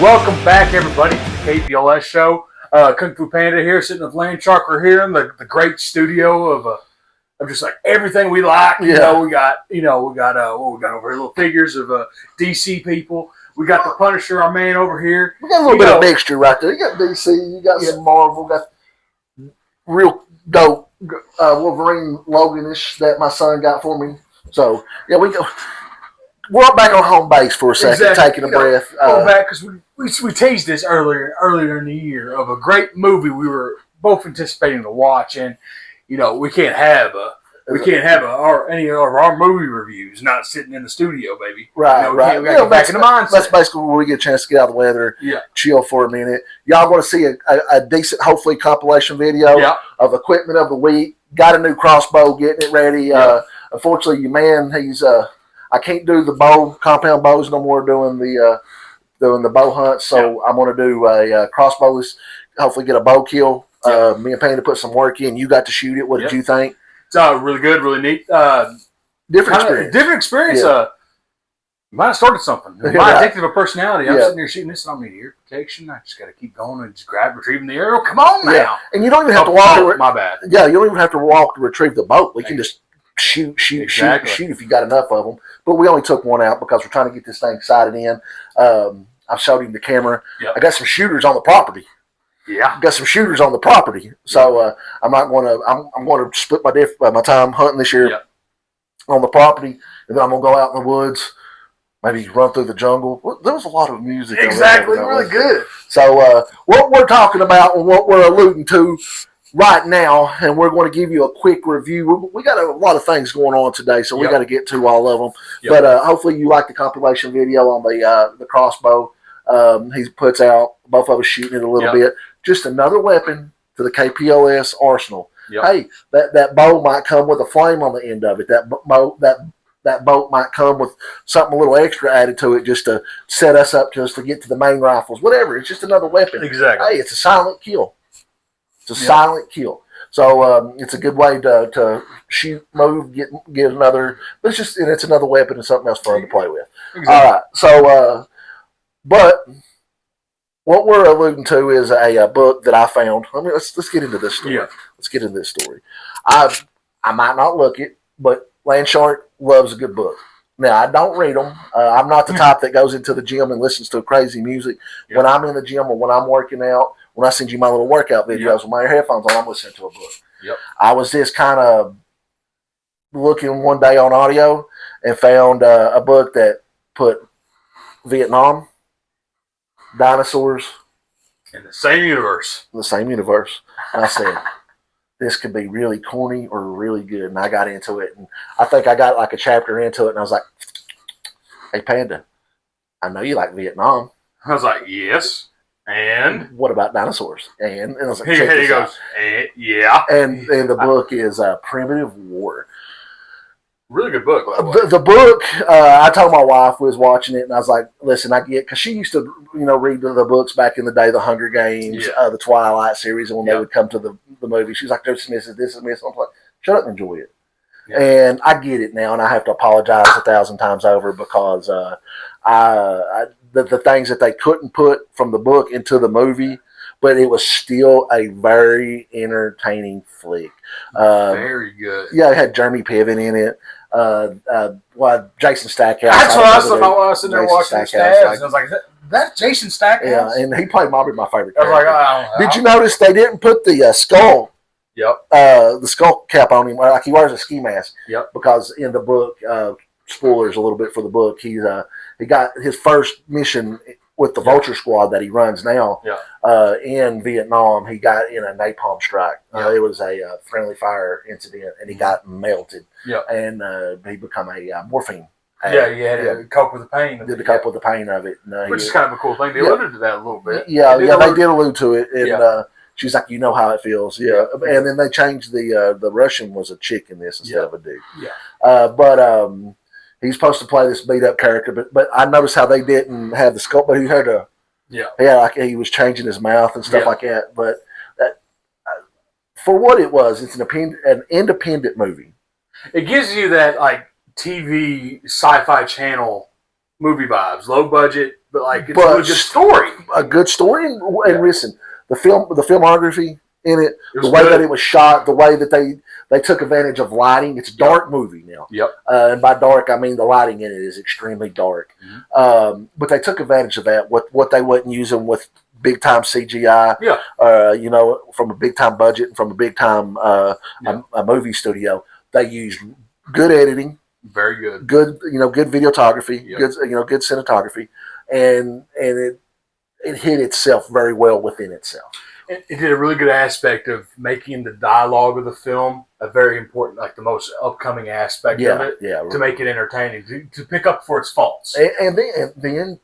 Welcome back, everybody, to the KPLS show. Kung Fu Panda here, sitting with Land Sharker here in the great studio of just like everything we like. We got what we got over here, little figures of DC people. We got the Punisher, our man over here. We got a little bit of mixture right there. You got DC, you got some Marvel, got real dope Wolverine Loganish that my son got for me. So yeah, we're back on home base for a second, taking a breath. Go back because we teased this earlier in the year of a great movie we were both anticipating to watch, and we can't have any of our movie reviews not sitting in the studio, baby. Right. We got to get back in the mindset. That's basically where we get a chance to get out of the weather, chill for a minute. Y'all want to see a decent, hopefully, compilation video of equipment of the week. Got a new crossbow, getting it ready. Unfortunately, your man, he's I can't do the compound bows no more doing the bow hunt, so I'm going to do a crossbows, hopefully get a bow kill. Me and Panda put some work in. You got to shoot it. What did you think? It's really good, really neat. Different experience. You might have started something. My addictive personality. I'm sitting there shooting this on me ear protection. I just got to keep going and just retrieving the arrow. Come on now. And you don't even have to walk. My bad. Yeah, you don't even have to walk to retrieve the boat. We can just shoot if you got enough of them. But we only took one out because we're trying to get this thing sighted in. I've showed him the camera. I got some shooters on the property. Got some shooters on the property. So I'm not going to. I'm going to split my time hunting this year on the property, and then I'm going to go out in the woods, maybe run through the jungle. Well, there was a lot of music. Exactly, really good. So what we're talking about and what we're alluding to right now, and we're going to give you a quick review. We got a lot of things going on today, so we got to get to all of them. But hopefully you like the compilation video on the crossbow. He puts out, both of us shooting it a little bit. Just another weapon to the KPLS arsenal. Hey, that bow might come with a flame on the end of it. That boat might come with something a little extra added to it just to set us up to get to the main rifles. Whatever. It's just another weapon. Exactly. Hey, it's a silent kill. It's a silent kill. So it's a good way to shoot, move, get another. But it's another weapon and something else fun to play with. Exactly. All right. So, but what we're alluding to is a book that I found. Let's get into this story. Let's get into this story. I might not look it, but Landshark loves a good book. Now, I don't read them. I'm not the type that goes into the gym and listens to crazy music. When I'm in the gym or when I'm working out, when I send you my little workout videos with my headphones on, I'm listening to a book. I was just kind of looking one day on audio and found a book that put Vietnam, dinosaurs in the same universe. And I said, this could be really corny or really good. And I got into it. And I think I got like a chapter into it. And I was like, hey, Panda, I know you like Vietnam. I was like, yes. And? What about dinosaurs? And I was like, check this out. Yeah. And the book is Primitive War. Really good book. The book, I told my wife, was watching it, and I was like, listen, I get, because she used to, read the books back in the day, the Hunger Games, the Twilight series, and when they would come to the movie, she was like, this is this. I'm like, shut up and enjoy it. And I get it now, and I have to apologize 1,000 times over because the things that they couldn't put from the book into the movie, but it was still a very entertaining flick. Very good. Yeah, it had Jeremy Piven in it. Jason Stackhouse. That's what I was sitting there watching the stats. I was like, that's Jason Stackhouse? Yeah, and he played my favorite character. I was like, did you notice they didn't put the skull? The skull cap on him, like he wears a ski mask. Because in the book, spoilers a little bit for the book, he got his first mission with the Vulture Squad that he runs now in Vietnam. He got in a napalm strike. It was a friendly fire incident, and he got melted. And he became a morphine. He had to cope with the pain. Did to cope with the pain of it. Which is kind of a cool thing. They alluded to that a little bit. They did allude to it. And she's like, you know how it feels. And then they changed the Russian was a chick in this instead of a dude. But he's supposed to play this beat up character, but I noticed how they didn't have the sculpt, but he had a like he was changing his mouth and stuff like that. But for what it was, it's an independent movie. It gives you that like TV sci-fi channel movie vibes, low budget, but like it's a really good story. A good story, and listen, the filmography in it, the way good. that it was shot, the way that they took advantage of lighting. It's a dark movie now. Yep. And by dark, I mean the lighting in it is extremely dark. Mm-hmm. But they took advantage of that. What they wasn't using with big time CGI. Yeah. You know, from a big time budget and from a big time a movie studio, they used good editing. Very good. Good, good videography. Yep. Good, good cinematography, and it hit itself very well within itself. It did a really good aspect of making the dialogue of the film a very important, like the most upcoming aspect of it, to make it entertaining, to pick up for its faults. And then,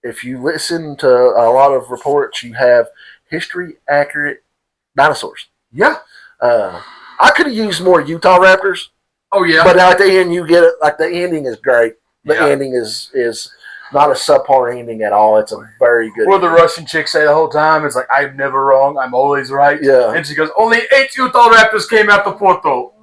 if you listen to a lot of reports, you have history accurate dinosaurs. Yeah. I could have used more Utah Raptors. Oh yeah. But at the end, you get it. Like the ending is great. The ending is not a subpar ending at all. It's a very good. What the Russian chick say the whole time? It's like, I'm never wrong. I'm always right. Yeah. And she goes, only 8 Utah Raptors came out the portal.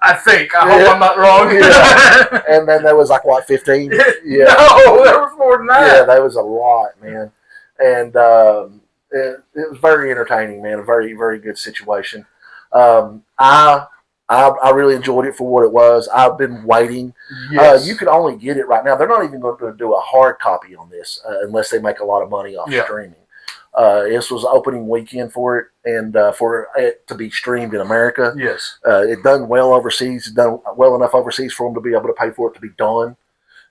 I think. I hope I'm not wrong. Yeah. And then there was like, what, 15? Yeah. No, there was more than that. Yeah, that was a lot, man. And it was very entertaining, man. A very, very good situation. I really enjoyed it for what it was. I've been waiting. Yes. You can only get it right now. They're not even going to do a hard copy on this unless they make a lot of money off streaming. This was opening weekend for it, and for it to be streamed in America. Yes. It done well overseas. It done well enough overseas for them to be able to pay for it to be done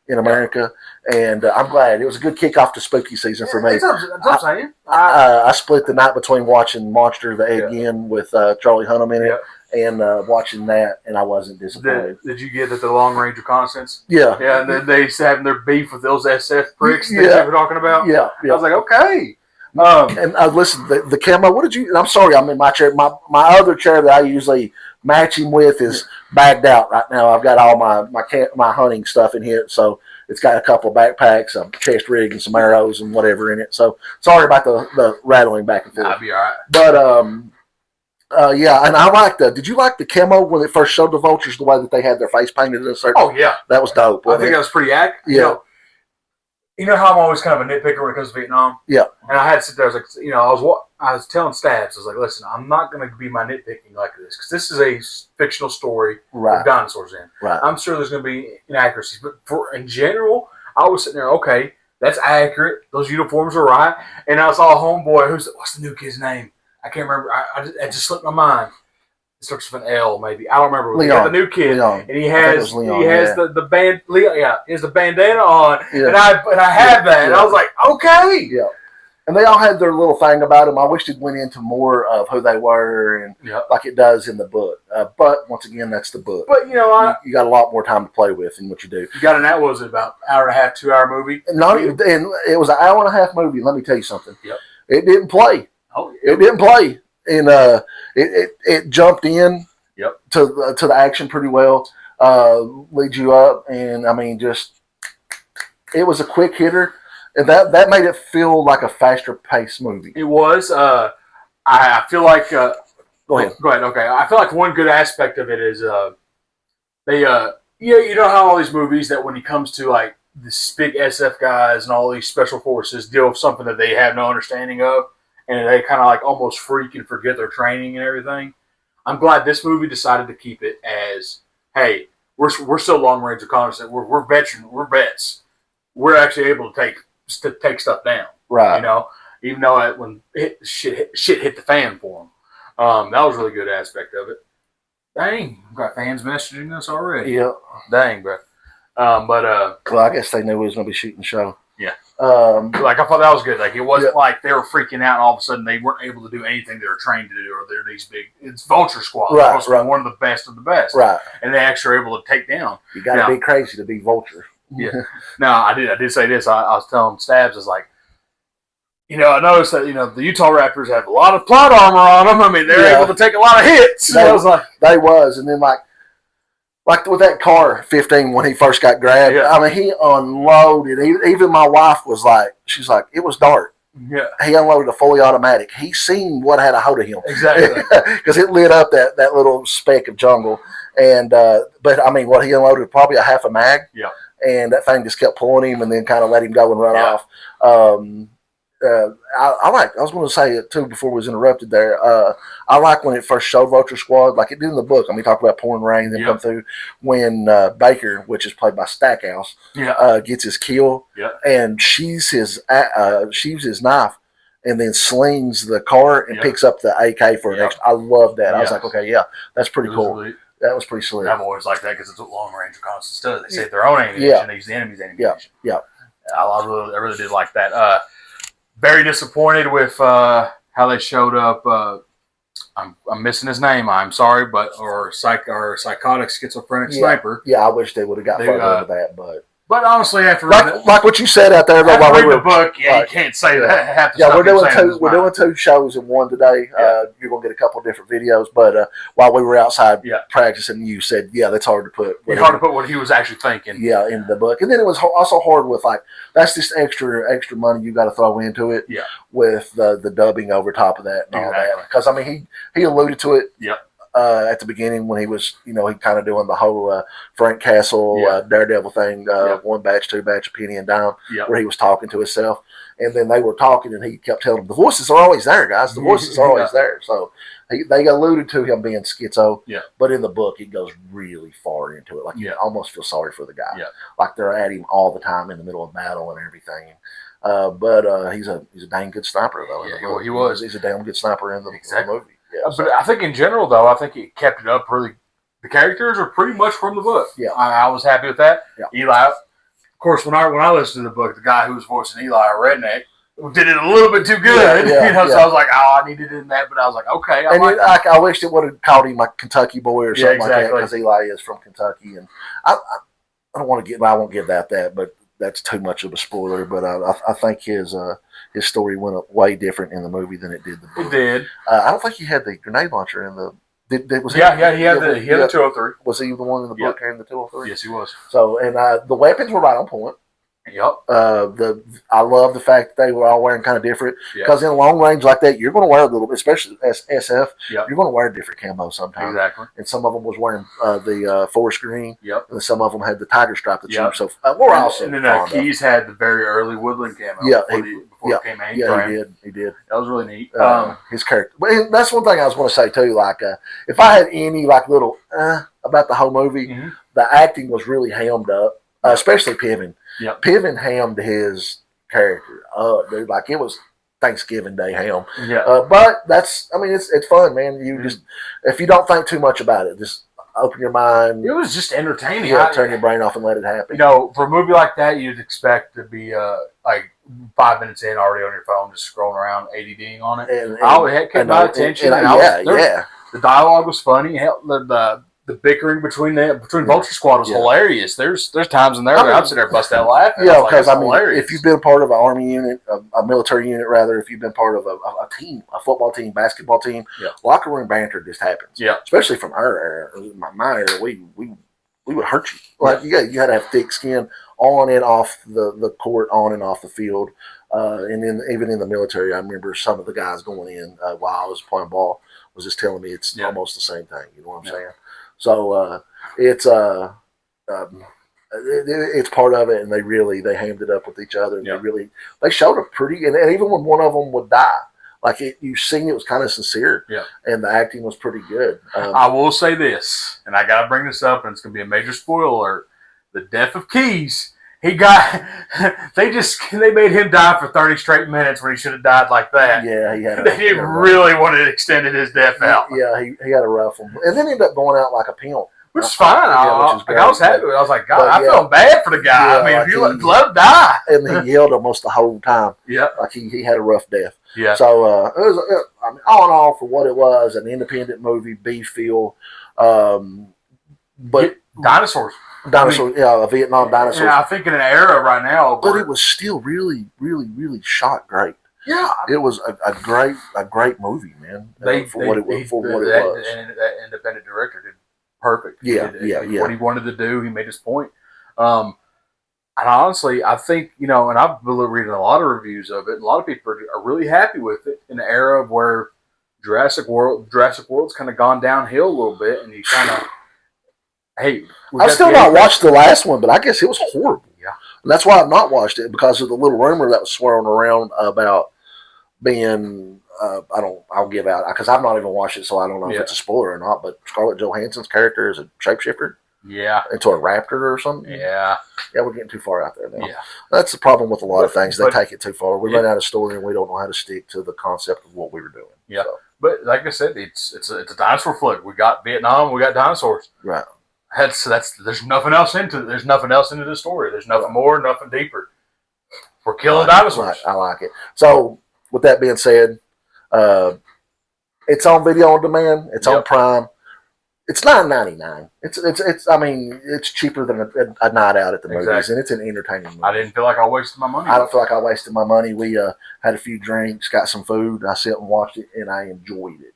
in America. And I'm glad. It was a good kickoff to spooky season for me. That's what I'm saying. I split the night between watching Monster the Again with Charlie Hunnam in it. And watching that, and I wasn't disappointed. Did you get at the long range reconnaissance? Yeah. Yeah, and then they used to having their beef with those SF pricks that they were talking about? Yeah. I was like, okay. And listen, the camo, what did you, and I'm sorry, I'm in my chair. My other chair that I usually match him with is bagged out right now. I've got all my hunting stuff in here, so it's got a couple of backpacks, a chest rig, and some arrows and whatever in it. So sorry about the rattling back and forth. I'll be all right. But, and I liked did you like the camo when it first showed the vultures, the way that they had their face painted in a certain? Oh, yeah. That was dope. I think that was pretty accurate. Yeah. You know how I'm always kind of a nitpicker when it comes to Vietnam? Yeah. And I had to sit there, I was like, I was telling Stabs, I was like, listen, I'm not going to be my nitpicking like this, because this is a fictional story with dinosaurs in. Right. I'm sure there's going to be inaccuracies, but in general, I was sitting there, okay, that's accurate. Those uniforms are right. And I saw a homeboy, what's the new kid's name? I can't remember. It just slipped my mind. It starts with an L, maybe. I don't remember. Leon. He had the new kid, Leon. and he has the band. Leon, he has the bandana on, yeah. and I had that, and I was like, okay, yeah. And they all had their little thing about them. I wish it went into more of who they were, and like it does in the book. But once again, that's the book. But you got a lot more time to play with than what you do. You got that was it about hour and a half, 2 hour movie? And it was an hour and a half movie. Let me tell you something. Yep. It didn't play. Oh, it didn't play, and it jumped in to the action pretty well, leads you up, and I mean, just it was a quick hitter, and that made it feel like a faster paced movie. It was. I feel like. Go ahead. Go ahead. Okay, I feel like one good aspect of it is they you know how all these movies that when it comes to like this big SF guys and all these special forces deal with something that they have no understanding of. And they kind of like almost freak and forget their training and everything. I'm glad this movie decided to keep it as, hey, we're still long range reconnaissance. We're veteran. We're vets. We're actually able to take stuff down. Right. You know, even though when shit hit the fan for them. That was a really good aspect of it. Dang, we've got fans messaging us already. Yeah. Dang, bro. Well, I guess they knew we was going to be shooting the show. Yeah. Like I thought that was good. Like it wasn't like they were freaking out and all of a sudden they weren't able to do anything they were trained to do, or they're these big. It's Vulture Squad. Right. It's one of the best of the best. Right. And they actually are able to take down. You got to be crazy to be Vulture. Yeah. Now I did say this. I was telling Stabs, is like, I noticed that the Utah Raptors have a lot of plot armor on them. I mean, they're able to take a lot of hits. I was like, and then like with that car 15 when he first got grabbed. Yeah. I mean, he unloaded. Even my wife was like, she's like, it was dark. Yeah. He unloaded a fully automatic. He seen what had a hold of him. Exactly. Because it lit up that little speck of jungle. And but I mean, what he unloaded probably a half a mag. Yeah. and that thing just kept pulling him, and then kind of let him go and run off. I was going to say it too before we was interrupted there. I like when it first showed Vulture Squad, like it did in the book. I mean, talk about pouring rain, then come through when Baker, which is played by Stackhouse, gets his kill, and sheaves his knife, and then slings the car and picks up the AK for an extra. I love that. I was like, okay, that's pretty cool. That was pretty slick. I've always liked that because it's what long range reconnaissance does. They save their own ammunition, they use the enemy's ammunition. I really did like that. Very disappointed with how they showed up. I'm missing his name. I'm sorry, or psychotic schizophrenic sniper. Yeah, I wish they would have got further into that, but honestly, after like what you said out there, while we were the book, you can't say that. We're doing two shows in one today. You're gonna get a couple of different videos, but while we were outside practicing, you said, that's hard to put. It's hard to put what he was actually thinking. In the book, and then it was also hard with that's just extra money you got to throw into it. With the dubbing over top of that and all that, because I mean he alluded to it. At the beginning when he was, he kind of doing the whole Frank Castle Daredevil thing, one batch, two batch, a penny and dime, where he was talking to himself, and then they were talking, and he kept telling them, the voices are always there, guys. The voices are always there. So they alluded to him being schizo, but in the book it goes really far into it. Like you almost feel sorry for the guy, like they're at him all the time in the middle of battle and everything. But he's a dang good sniper though. Yeah, he was. He's a damn good sniper in the movie. But I think in general, though, I think he kept it up really. The characters are pretty much from the book. I was happy with that. Eli, of course, when I listened to the book, the guy who was voicing Eli, a redneck, did it a little bit too good. So I was like, I needed it in that, but I was like, okay. I wished it would have called him like Kentucky boy or something like that, because Eli is from Kentucky, and I don't want to get. I won't give that, but that's too much of a spoiler. But I think his story went up way different in the movie than it did the book. It did. I don't think he had the grenade launcher in the. He had the 203. Was he the one in the book carrying the 203? Yes, he was. So, and the weapons were right on point. Yep. I love the fact that they were all wearing kind of different, because in a long range like that, you're going to wear a little bit, especially as SF. You're going to wear a different camo sometimes. Exactly. And some of them was wearing the forest green. Yep. And some of them had the tiger stripe that you. So we're also. And then Keys had the very early woodland camo. Before it became he did. That was really neat. His character, but that's one thing I was going to say too. Like, if I had any little about the whole movie, the acting was really hammed up, especially Piven. Piven hammed his character up, dude. Like it was Thanksgiving Day ham. But it's fun, man. You just, if you don't think too much about it, just open your mind. It was just entertaining. Turn your brain off and let it happen. For a movie like that, you'd expect to be like 5 minutes in, already on your phone, just scrolling around, ADDing on it. It kept my attention. The dialogue was funny. The bickering between Vulture Squad was hilarious. There's times in there where I'm sitting there busting out laughing. Because if you've been part of an army unit, a military unit rather, if you've been part of a team, a football team, basketball team, locker room banter just happens. Especially from our era, my era, we would hurt you. Like you had to have thick skin on and off the court, on and off the field, and then even in the military, I remember some of the guys going in while I was playing ball was just telling me it's almost the same thing. You know what I'm saying? So it's part of it, and they hammed it up with each other, and they showed a pretty, and even when one of them would die, like you seen it was kind of sincere, and the acting was pretty good. I will say this, and I got to bring this up, and it's going to be a major spoiler alert: the death of Keys. They made him die for 30 straight minutes when he should have died like that. They really wanted to extend his death out. He had a rough one, and then ended up going out like a pimp. Which is fine. I was happy with it. I was like, God, I felt bad for the guy. If you let him die. And he yelled almost the whole time. Like he had a rough death. So it was, all in all, for what it was, an independent movie, B-feel. But dinosaurs. A Vietnam dinosaur. I think in an era right now. But it was still really, really, really shot great. It was a great movie, man. For what it was. And that independent director did perfect. What he wanted to do, he made his point. And honestly, I think, and I've been reading a lot of reviews of it, and a lot of people are really happy with it in the era of where Jurassic World's kind of gone downhill a little bit, and you kind of Hey, I've still not watched the last one, but I guess it was horrible. Yeah. And that's why I've not watched it, because of the little rumor that was swirling around about being, I'll give out, because I've not even watched it, so I don't know if it's a spoiler or not, but Scarlett Johansson's character is a shapeshifter. Yeah. Into a raptor or something. Yeah. Yeah, we're getting too far out there now. Yeah. That's the problem with a lot of things. They take it too far. We run out of story, and we don't know how to stick to the concept of what we were doing. Yeah. So. But like I said, it's a dinosaur flick. We got Vietnam. We got dinosaurs. Right. There's nothing else into it. There's nothing else into the story. There's nothing more, nothing deeper. We're killing dinosaurs. Right. I like it. So, with that being said, it's on video on demand. It's on Prime. It's $9.99. It's. I mean, it's cheaper than a night out at the movies, and it's an entertaining movie. I didn't feel like I wasted my money. I don't feel like I wasted my money. We had a few drinks, got some food. I sat and watched it, and I enjoyed it.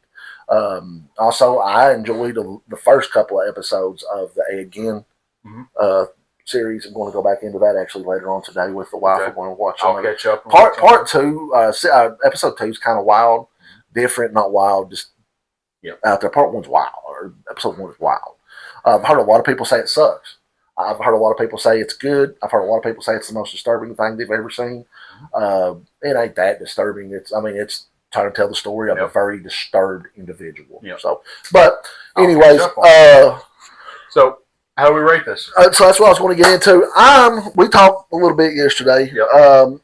Also, I enjoyed the first couple of episodes of the Again series. I'm going to go back into that actually later on today with the wife. We're going to watch. I'll catch up. Part 2, episode 2 is kind of wild, different, not wild, just out there. Part 1's wild, or episode 1 is wild. I've heard a lot of people say it sucks. I've heard a lot of people say it's good. I've heard a lot of people say it's the most disturbing thing they've ever seen. It ain't that disturbing. It's trying to tell the story of a very disturbed individual. So, but anyways, so how do we rate this? So that's what I was going to get into. We talked a little bit yesterday.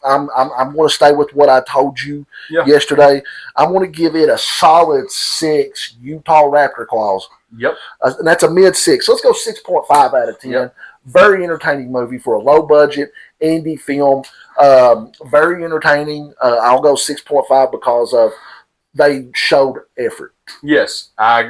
I'm going to stay with what I told you yesterday. I'm going to give it a solid 6 Utah Raptor claws. And that's a mid 6. So let's go 6.5 out of 10. Very entertaining movie for a low budget indie film. Very entertaining. I'll go 6.5 because of they showed effort. Yes, I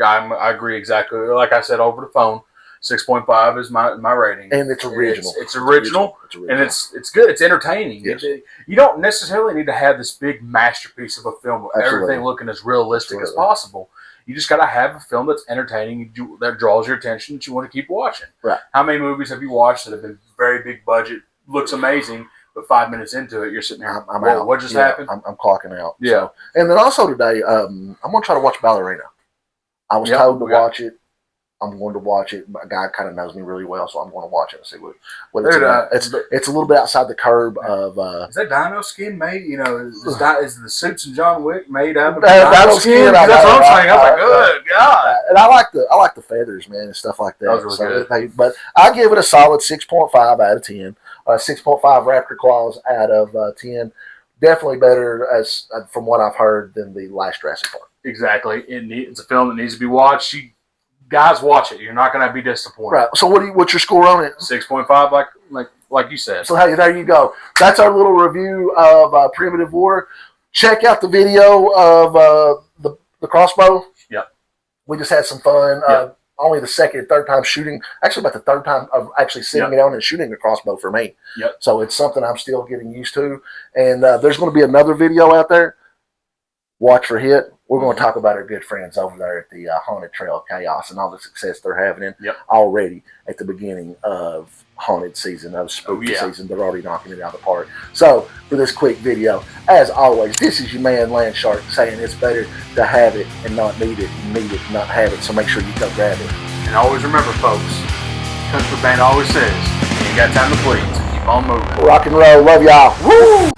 agree exactly. Like I said over the phone, 6.5 is my rating. And it's original. It's original. And it's good. It's entertaining. Yes. You don't necessarily need to have this big masterpiece of a film with everything looking as realistic as possible. You just got to have a film that's entertaining, that draws your attention, that you want to keep watching. Right. How many movies have you watched that have been very big budget, looks amazing, but 5 minutes into it, you're sitting there, I'm out. What just happened? I'm clocking out. Yeah. So. And then also today, I'm going to try to watch Ballerina. I was told to watch it. I'm going to watch it. A guy kind of knows me really well, so I'm going to watch it and see what it's about. It's a little bit outside the curb of. Is that dino skin made? Is the suits in John Wick made out of dino skin? That's what I'm saying. I was like, good God. And I like the feathers, man, and stuff like that. That was really good. But I give it a solid 6.5 out of 10. 6.5 Raptor claws out of 10. Definitely better, as from what I've heard, than the last Jurassic Park. Exactly. It's a film that needs to be watched. Guys, watch it. You're not going to be disappointed. Right. So what's your score on it? 6.5, like you said. So hey, there you go. That's our little review of Primitive War. Check out the video of the crossbow. Yep. We just had some fun. Only the second and third time shooting. Actually, about the third time of actually sitting down and shooting a crossbow for me. Yep. So it's something I'm still getting used to. And there's going to be another video out there. Watch for Hit. We're going to talk about our good friends over there at the Haunted Trail of Chaos and all the success they're having already at the beginning of haunted season, of spooky season. They're already knocking it out of the park. So, for this quick video, as always, this is your man Land Shark saying it's better to have it and not need it, and need it and not have it. So make sure you go grab it. And always remember, folks, Kung Fu Band always says, you ain't got time to please. Keep on moving. Rock and roll. Love y'all. Woo!